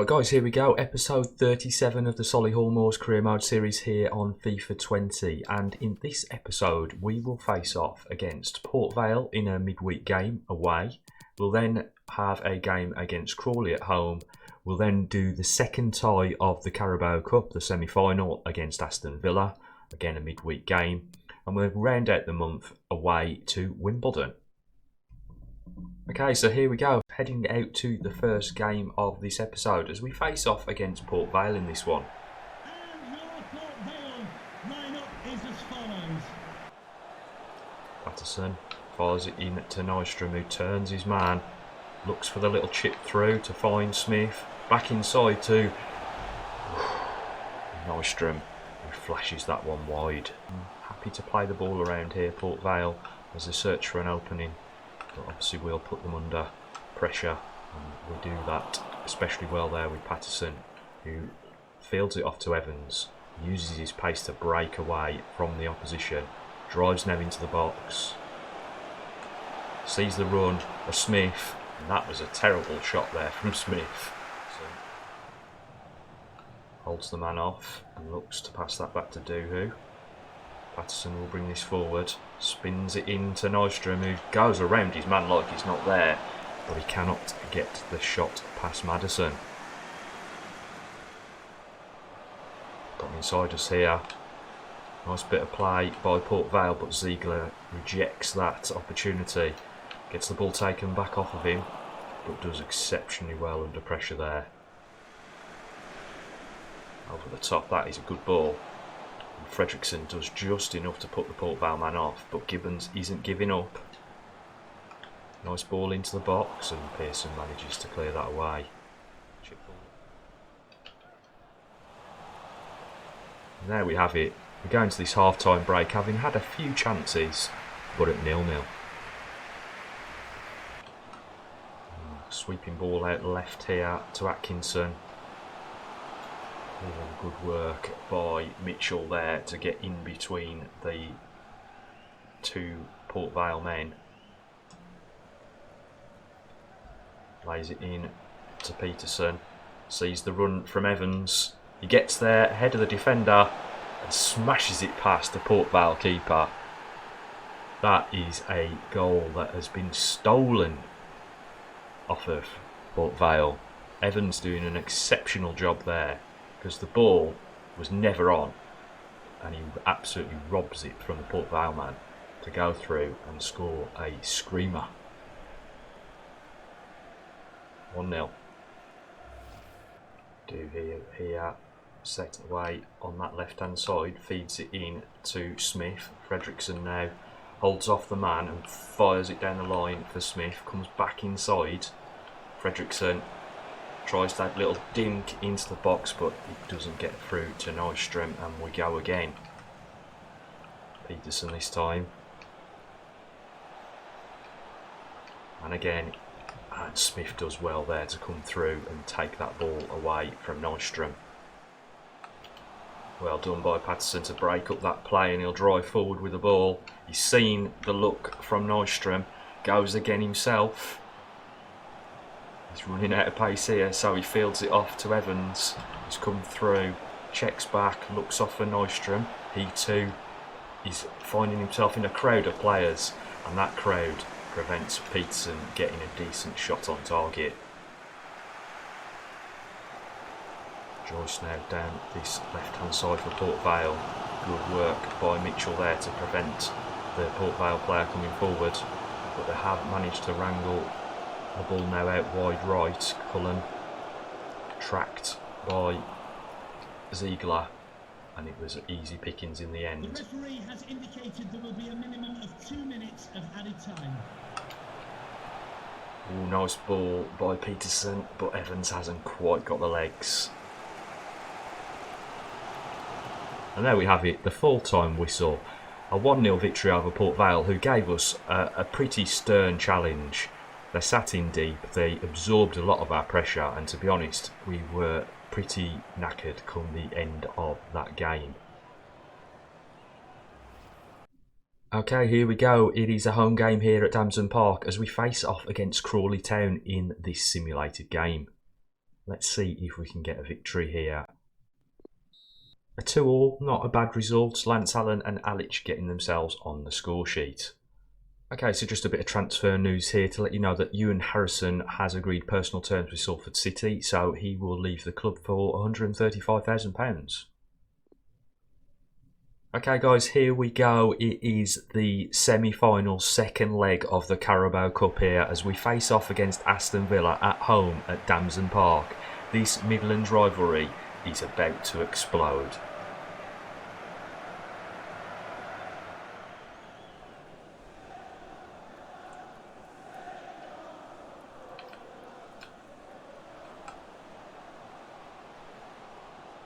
Right guys, here we go, episode 37 of the Solihull Moors Career Mode series here on FIFA 20, and in this episode we will face off against Port Vale in a midweek game away. We'll then have a game against Crawley at home. We'll then do the second tie of the Carabao Cup, the semi-final against Aston Villa, again a midweek game, and we'll round out the month away to Wimbledon. Okay, so here we go, heading out to the first game of this episode as we face off against Port Vale in this one. And your Port Vale lineup is as follows. Patterson fires it in to Nystrom, who turns his man, looks for the little chip through to find Smith, back inside to Nystrom, who flashes that one wide. Happy to play the ball around here, Port Vale, as they search for an opening. But obviously we'll put them under pressure, and we do that especially well there with Patterson, who fields it off to Evans, uses his pace to break away from the opposition, drives now into the box, sees the run of Smith, and that was a terrible shot there from Smith. So, holds the man off and looks to pass that back to Doohoo. Patterson will bring this forward, spins it into Nystrom, who goes around his man like he's not there, but he cannot get the shot past Madison. Got inside us here. Nice bit of play by Port Vale, but Ziegler rejects that opportunity. Gets the ball taken back off of him, but does exceptionally well under pressure there. Over the top, that is a good ball. Fredrickson does just enough to put the Port Vale man off, but Gibbons isn't giving up. Nice ball into the box, and Pearson manages to clear that away. And there we have it. We go into this half-time break having had a few chances, but at 0-0. Sweeping ball out left here to Atkinson. Oh, good work by Mitchell there to get in between the two Port Vale men. Lays it in to Peterson. Sees the run from Evans. He gets there ahead of the defender and smashes it past the Port Vale keeper. That is a goal that has been stolen off of Port Vale. Evans doing an exceptional job there, because the ball was never on and he absolutely robs it from the Port Vale man to go through and score a screamer. 1-0. Here, set away on that left hand side, feeds it in to Smith. Fredrickson now holds off the man and fires it down the line for Smith, comes back inside. Fredrickson tries that little dink into the box, but it doesn't get through to Nystrom, and we go again. Peterson this time. And again, and Smith does well there to come through and take that ball away from Nystrom. Well done by Patterson to break up that play, and he'll drive forward with the ball. He's seen the look from Nystrom, goes again himself. He's running out of pace here, so he fields it off to Evans. He's come through, checks back, looks off for Nystrom. He too is finding himself in a crowd of players, and that crowd prevents Peterson getting a decent shot on target. Joyce now down this left hand side for Port Vale. Good work by Mitchell there to prevent the Port Vale player coming forward, but they have managed to wrangle the ball now out wide right. Cullen tracked by Ziegler, and it was easy pickings in the end. The referee has indicated there will be a minimum of 2 minutes of added time. Ooh, nice ball by Peterson, but Evans hasn't quite got the legs. And there we have it, the full-time whistle. A 1-0 victory over Port Vale, who gave us a pretty stern challenge. They sat in deep, they absorbed a lot of our pressure, and to be honest, we were pretty knackered come the end of that game. Okay, here we go. It is a home game here at Damson Park as we face off against Crawley Town in this simulated game. Let's see if we can get a victory here. A 2-2, not a bad result. Lance Allen and Alic getting themselves on the score sheet. Okay, so just a bit of transfer news here to let you know that Ewan Harrison has agreed personal terms with Salford City, so he will leave the club for £135,000. Okay guys, here we go. It is the semi-final second leg of the Carabao Cup here as we face off against Aston Villa at home at Damson Park. This Midlands rivalry is about to explode.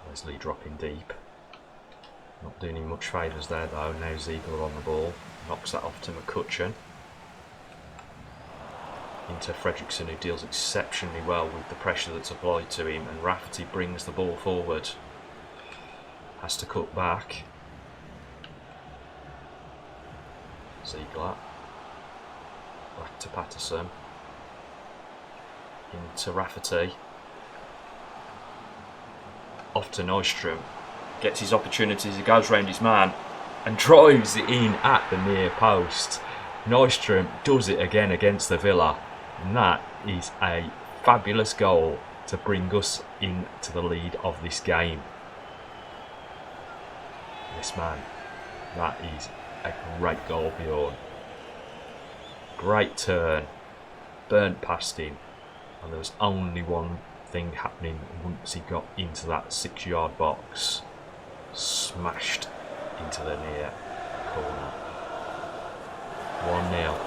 Wesley dropping deep. Not doing him much favours there though. Now Ziegler on the ball. Knocks that off to McCutcheon. Into Fredrickson, who deals exceptionally well with the pressure that's applied to him, and Rafferty brings the ball forward. Has to cut back. Ziegler. Back to Patterson. Into Rafferty. Off to Nystrom. Gets his opportunities, he goes round his man and drives it in at the near post. Nystrom does it again against the Villa, and that is a fabulous goal to bring us into the lead of this game. Yes man, that is a great goal, Bjorn. Great turn, burnt past him, and there was only one thing happening once he got into that 6-yard box. Smashed into the near corner. 1-0.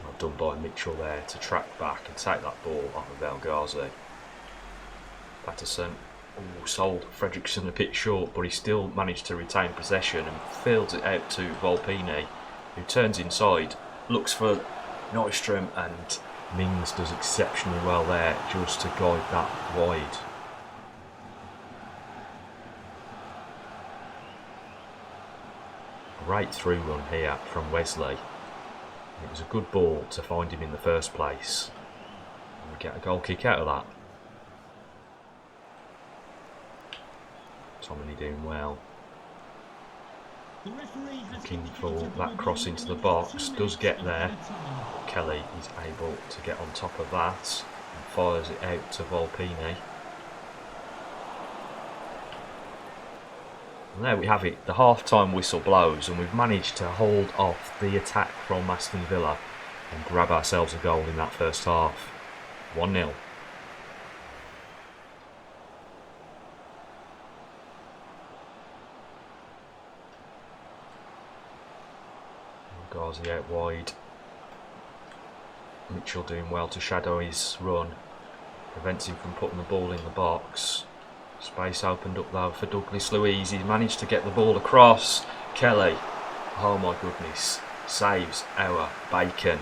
Well done by Mitchell there to track back and take that ball off of El Ghazi. Patterson sold Fredrickson a bit short, but he still managed to retain possession and fields it out to Volpini, who turns inside, looks for Nystrom, and Mings does exceptionally well there just to guide that wide. Great through run here from Wesley. It was a good ball to find him in the first place. And we get a goal kick out of that. Tomini doing well. Looking for that cross into the box, does get there. Kelly is able to get on top of that and fires it out to Volpini. And there we have it, the half-time whistle blows, and we've managed to hold off the attack from Aston Villa and grab ourselves a goal in that first half. 1-0. Ghazi out wide. Mitchell doing well to shadow his run. Prevents him from putting the ball in the box. Space opened up though for Douglas Luiz. He's managed to get the ball across. Kelly. Oh my goodness. Saves our bacon.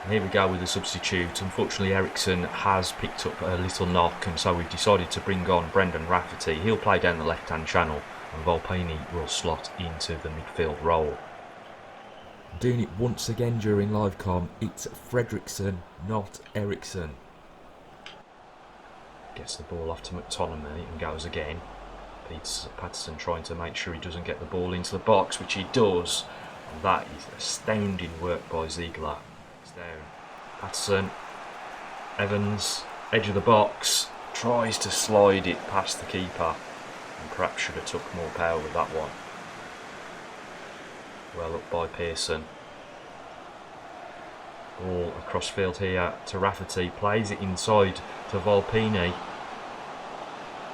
And here we go with the substitute. Unfortunately, Ericsson has picked up a little knock, and so we've decided to bring on Brendan Rafferty. He'll play down the left-hand channel, and Volpini will slot into the midfield role. Doing it once again during live com, it's Fredrickson, not Ericsson. Gets the ball off to McTominay and goes again. Patterson trying to make sure he doesn't get the ball into the box, which he does. And that is astounding work by Ziegler. Down. Patterson, Evans, edge of the box, tries to slide it past the keeper, and perhaps should have took more power with that one. Well up by Pearson. Ball across field here to Rafferty, plays it inside to Volpini.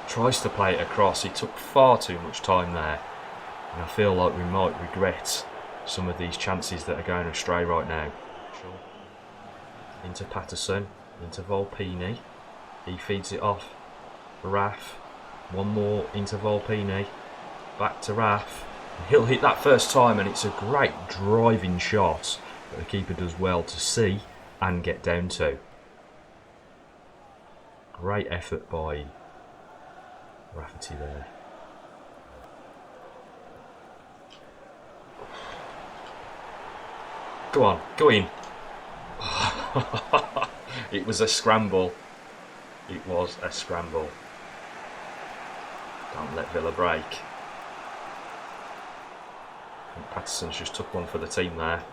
Tries to play it across, he took far too much time there, and I feel like we might regret some of these chances that are going astray right now. Into Patterson, into Volpini. He feeds it off. Raff. One more into Volpini. Back to Raff. He'll hit that first time, and it's a great driving shot that the keeper does well to see and get down to. Great effort by Rafferty there. Go on, go in. It was a scramble. It was a scramble. Don't let Villa break. And Patterson's just took one for the team there,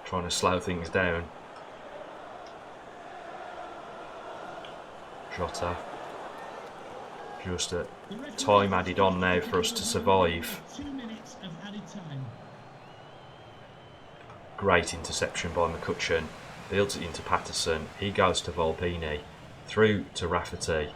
trying to slow things down. Jota. Just a time added on now for us to survive. 2 minutes of added time. Great interception by McCutcheon. Builds it into Patterson. He goes to Volpini. Through to Rafferty.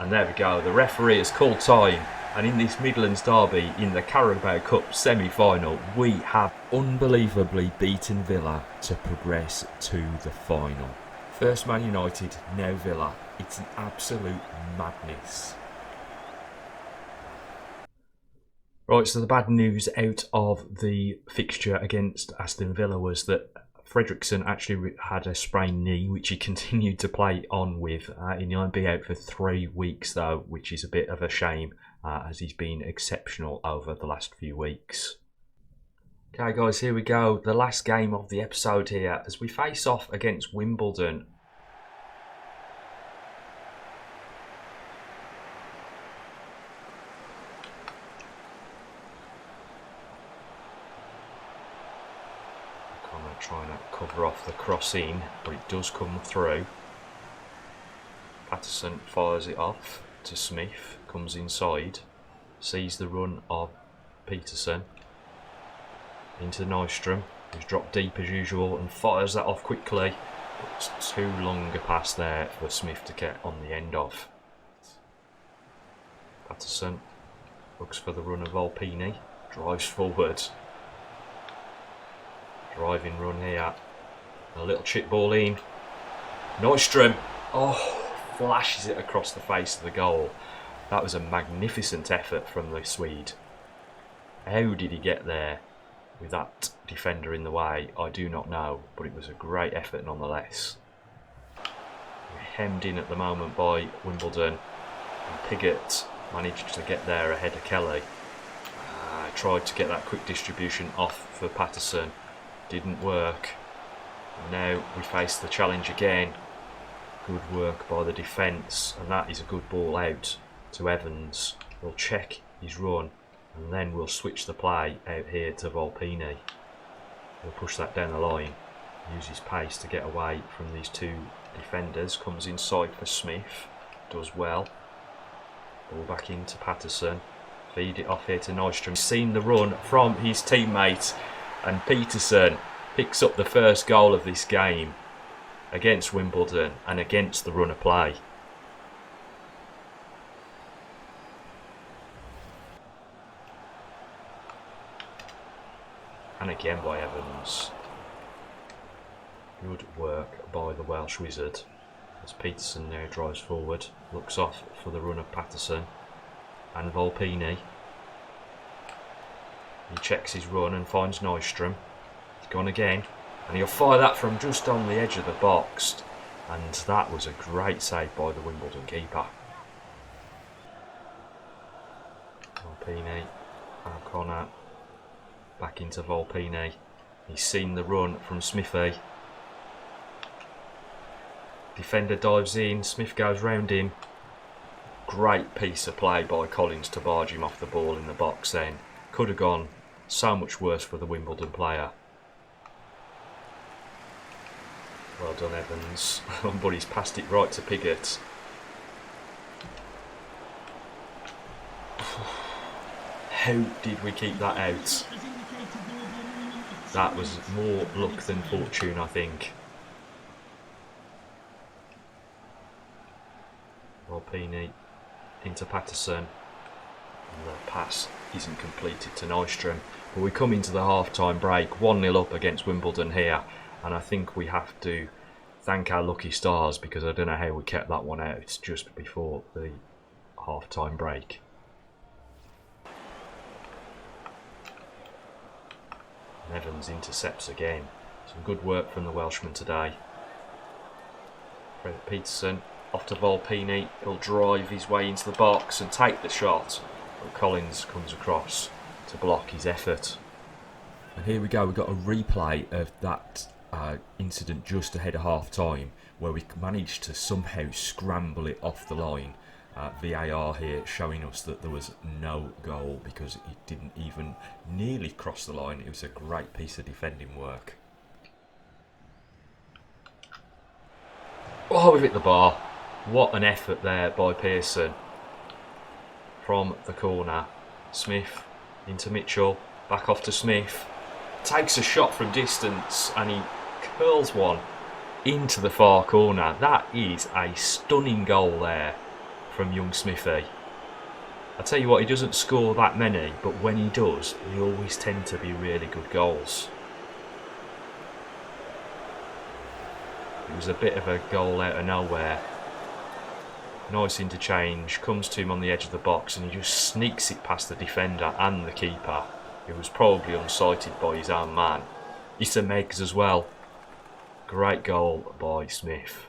And there we go. The referee has called time. And in this Midlands derby, in the Carabao Cup semi-final, we have unbelievably beaten Villa to progress to the final. First Man United, now Villa. It's an absolute madness. Right, so the bad news out of the fixture against Aston Villa was that Fredrickson actually had a sprained knee, which he continued to play on with. He might be out for 3 weeks though, which is a bit of a shame, as he's been exceptional over the last few weeks. Okay guys, here we go. The last game of the episode here as we face off against Wimbledon. Trying to cover off the cross in, but it does come through. Patterson fires it off to Smith, comes inside, sees the run of Peterson into Nystrom, who's dropped deep as usual and fires that off quickly. It's too long a pass there for Smith to get on the end of. Patterson looks for the run of Volpini, drives forward. Driving run here. A little chip ball in. Nystrom. Oh, flashes it across the face of the goal. That was a magnificent effort from the Swede. How did he get there with that defender in the way? I do not know, but it was a great effort nonetheless. We're hemmed in at the moment by Wimbledon. And Pigott managed to get there ahead of Kelly. Tried to get that quick distribution off for Patterson. Didn't work. And now we face the challenge again. Good work by the defence, and that is a good ball out to Evans. We'll check his run and then we'll switch the play out here to Volpini. We'll push that down the line, use his pace to get away from these two defenders. Comes inside for Smith, does well. Ball back into Patterson, feed it off here to Nystrom. Seen the run from his teammate, and Peterson picks up the first goal of this game against Wimbledon and against the run of play. And again by Evans. Good work by the Welsh wizard as Peterson now drives forward, looks off for the run of Patterson and Volpini. He checks his run and finds Nystrom. He's gone again, and he'll fire that from just on the edge of the box, and that was a great save by the Wimbledon keeper. Volpini, O'Connor, back into Volpini. He's seen the run from Smithy. Defender dives in, Smith goes round him. Great piece of play by Collins to barge him off the ball in the box then. Could have gone so much worse for the Wimbledon player. Well done Evans, but he's passed it right to Pigott. How did we keep that out? That was more luck than fortune, I think. Volpini into Patterson. And the pass isn't completed to Nystrom. But we come into the half-time break, 1-0 up against Wimbledon here. And I think we have to thank our lucky stars, because I don't know how we kept that one out just before the half-time break. And Evans intercepts again. Some good work from the Welshman today. Fred Peterson off to Volpini. He'll drive his way into the box and take the shot. But Collins comes across to block his effort. And here we go, we've got a replay of that incident just ahead of half time where we managed to somehow scramble it off the line. VAR here showing us that there was no goal because it didn't even nearly cross the line. It was a great piece of defending work. Oh, we've hit the bar. What an effort there by Pearson. From the corner, Smith into Mitchell, back off to Smith. Takes a shot from distance and he curls one into the far corner. That is a stunning goal there from young Smithy. I tell you what, he doesn't score that many, but when he does, they always tend to be really good goals. It was a bit of a goal out of nowhere. Nice interchange, comes to him on the edge of the box and he just sneaks it past the defender and the keeper, who was probably unsighted by his own man. Issa Meggs as well. Great goal by Smith.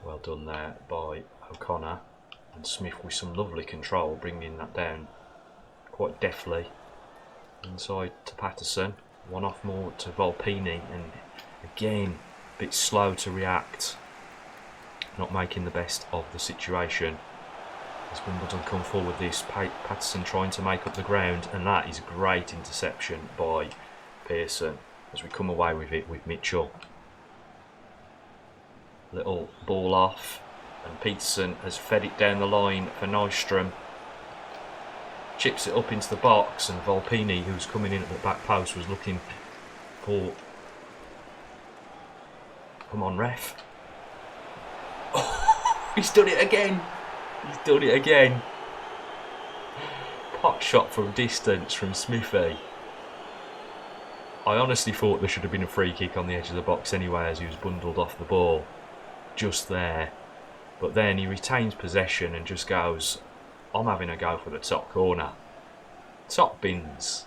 Well done there by O'Connor, and Smith with some lovely control, bringing that down quite deftly inside to Patterson. One off more to Volpini, and again a bit slow to react, not making the best of the situation. As Wimbledon come forward, this Patterson trying to make up the ground, and that is a great interception by Pearson as we come away with it with Mitchell. Little ball off, and Peterson has fed it down the line for Nystrom. Chips it up into the box, and Volpini, who's coming in at the back post, was looking for... Come on, ref. Oh, he's done it again. He's done it again. Pot shot from distance from Smithy. I honestly thought there should have been a free kick on the edge of the box anyway, as he was bundled off the ball just there. But then he retains possession and just goes, I'm having a go for the top corner. Top bins.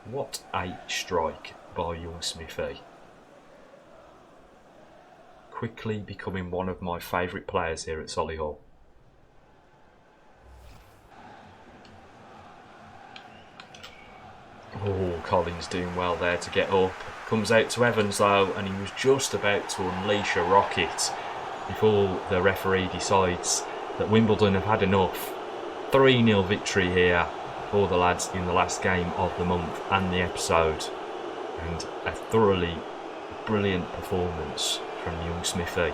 What a strike by young Smithy. Quickly becoming one of my favourite players here at Solihull. Oh, Collins doing well there to get up. Comes out to Evans though, and he was just about to unleash a rocket before the referee decides that Wimbledon have had enough. 3-0 victory here for the lads in the last game of the month and the episode, and a thoroughly brilliant performance from young Smithy.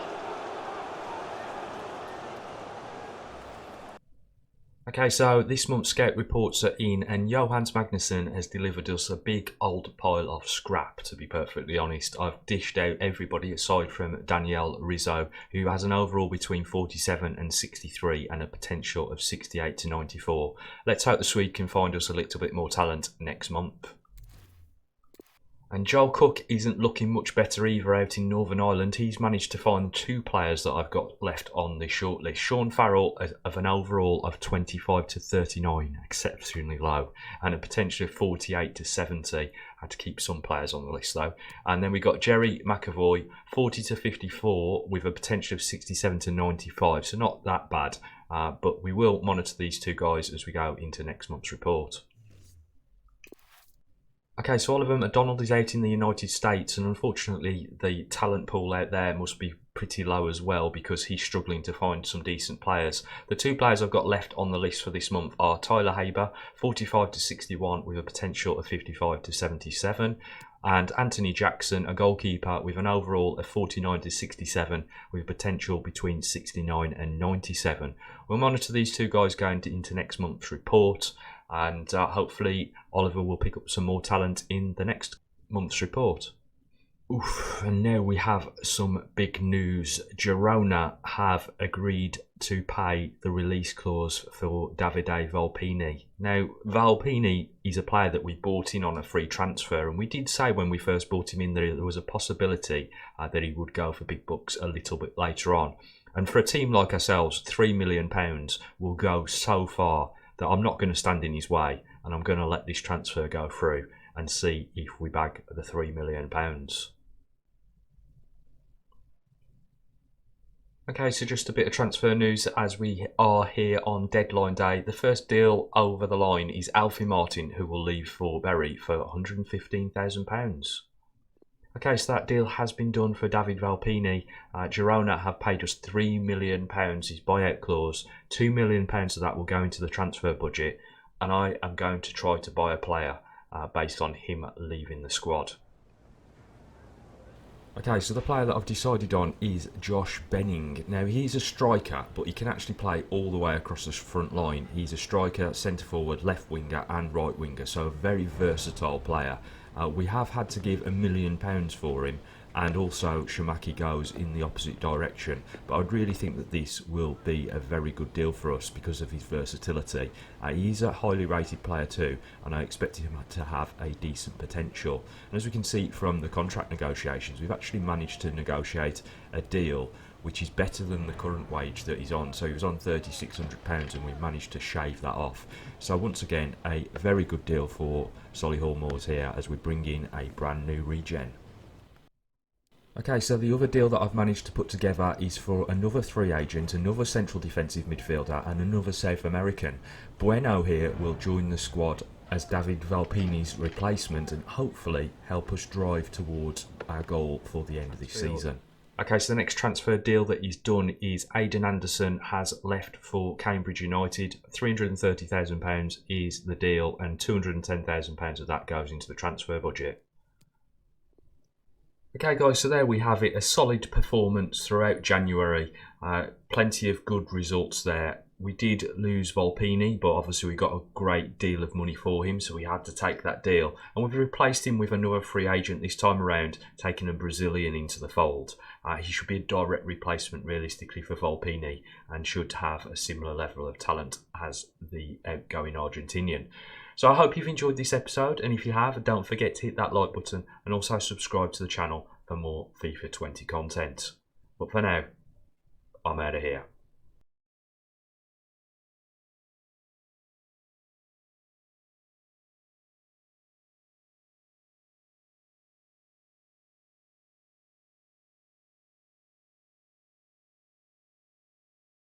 Okay, so this month's Scout reports are in, and Johannes Magnussen has delivered us a big old pile of scrap, to be perfectly honest. I've dished out everybody aside from Daniel Rizzo, who has an overall between 47 and 63 and a potential of 68 to 94. Let's hope the Swede can find us a little bit more talent next month. And Joel Cook isn't looking much better either out in Northern Ireland. He's managed to find 2 players that I've got left on the shortlist. Sean Farrell of an overall of 25 to 39, exceptionally low, and a potential of 48 to 70. Had to keep some players on the list though. And then we got Jerry McAvoy, 40 to 54, with a potential of 67 to 95. So not that bad, but we will monitor these 2 guys as we go into next month's report. Okay, so Oliver McDonald is out in the United States, and unfortunately the talent pool out there must be pretty low as well, because he's struggling to find some decent players. The 2 players I've got left on the list for this month are Tyler Haber, 45 to 61 with a potential of 55 to 77, and Anthony Jackson, a goalkeeper with an overall of 49 to 67 with potential between 69 and 97. We'll monitor these 2 guys going into next month's report, and hopefully Oliver will pick up some more talent in the next month's report. Oof, and now we have some big news. Girona have agreed to pay the release clause for Davide Volpini. Now, Volpini is a player that we bought in on a free transfer, and we did say when we first bought him in that there was a possibility that he would go for big bucks a little bit later on. And for a team like ourselves, £3 million will go so far that I'm not going to stand in his way, and I'm going to let this transfer go through and see if we bag the £3 million. Okay, so just a bit of transfer news as we are here on deadline day. The first deal over the line is Alfie Martin, who will leave for Bury for £115,000. Okay, so that deal has been done for David Valpini. Girona have paid us £3 million, his buyout clause. £2 million of that will go into the transfer budget, and I am going to try to buy a player based on him leaving the squad. Okay, so the player that I've decided on is Josh Benning. Now, he's a striker, but he can actually play all the way across the front line. He's a striker, centre forward, left winger and right winger, so a very versatile player. We have had to give £1 million for him, and also Shamaki goes in the opposite direction, but I'd really think that this will be a very good deal for us because of his versatility. He's a highly rated player too, and I expect him to have a decent potential. And as we can see from the contract negotiations, we've actually managed to negotiate a deal which is better than the current wage that he's on. So he was on £3,600 and we've managed to shave that off. So once again, a very good deal for Solihull Moors here as we bring in a brand new regen. Okay, so the other deal that I've managed to put together is for another free agent, another central defensive midfielder and another South American. Bueno here will join the squad as David Valpini's replacement and hopefully help us drive towards our goal for the end of this season. Okay, so the next transfer deal that he's done is Aidan Anderson has left for Cambridge United. £330,000 is the deal and £210,000 of that goes into the transfer budget. Okay guys, so there we have it, a solid performance throughout January, plenty of good results there. We did lose Volpini, but obviously we got a great deal of money for him, so we had to take that deal. And we've replaced him with another free agent this time around, taking a Brazilian into the fold. He should be a direct replacement realistically for Volpini and should have a similar level of talent as the outgoing Argentinian. So I hope you've enjoyed this episode, and if you have, don't forget to hit that like button and also subscribe to the channel for more FIFA 20 content. But for now, I'm out of here.